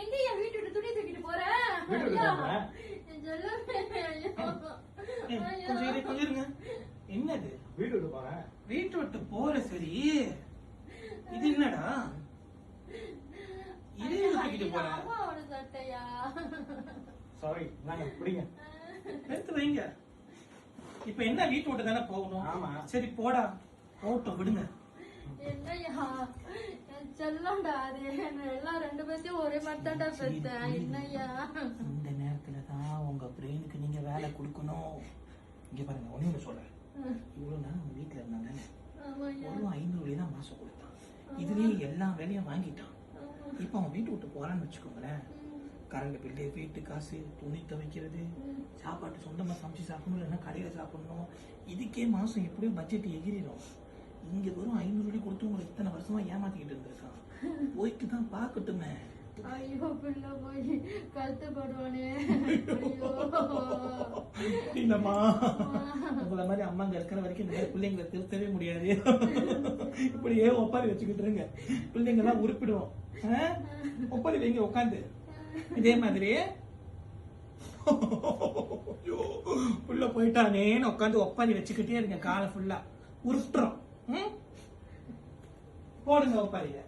எங்கயா வீட்டு விட்டு துணி தூக்கிட்டு போறேன்? கொஞ்சம் இருங்க. என்னது? வீட்டு விட்டு போறேன். வீட்டு விட்டு போற சரி, இது என்னடா? இதே தூக்கிட்டு போறேன். அம்மாவோட சட்டையா? சாரி, நாங்க பிடிங்க. எடுத்து வைங்க. இப்ப என்ன வீட்டு விட்டு தானே போகணும்? ஆமா. சரி போடா, போட்டோம் விடுங்க. என்னையா செல்லம்டா, அது எல்லாம் 2 பேர்த்தையும் ஒரே மாதிரி தான்டா பெத்தேன். என்னையா இந்த நேரத்துல தான் உங்க பிரெயினுக்கு நீங்க வேலை கொடுக்கணும். இங்க பாருங்க, ஒண்ணு சொல்றேன். இவ்வளவு நாள் நம்ம வீட்டுல இருந்தாங்க, ஒரு 500 தான் மாசம் கொடுத்தான். இதுலயே எல்லா வேலையும் வாங்கிட்டான். இப்ப அவன் வீட்டு விட்டு போறான்னு வச்சுக்கோங்களேன், கரண்ட் பில்லு, வீட்டு காசு, துணி துவைக்கிறது, சாப்பாட்டு சொந்தமா சமைச்சு சாப்பிடணும், இல்லைன்னா கடையில சாப்பிடணும். இதுக்கே மாசம் எப்படியும் பட்ஜெட் எகிரிடும். இங்க வெறும் 500 கொடுத்து உங்களுக்கு இத்தனை வருஷமா ஏமாத்திக்கிட்டு இருந்திருக்கான். போய்க்கு தான் பாக்கட்டுமே. ஐயோ, பிள்ளை போய் கழுத்தப்படுவானே. இல்லம்மா, உங்களை மாதிரி அம்மாங்க இருக்கிற வரைக்கும் இந்த பிள்ளைங்களை திருத்தவே முடியாது. இப்படியே ஒப்பாரி வச்சுக்கிட்டு இருங்க, பிள்ளைங்க எல்லாம் உருப்பிடுவோம். ஒப்பாரி வைங்க உட்காந்து. இதே மாதிரி உள்ள போயிட்டானேன்னு உட்காந்து ஒப்பாரி வச்சுக்கிட்டே இருங்க, காலை ஃபுல்லா உருட்டுறோம். போடுங்க ஒப்பாரிய.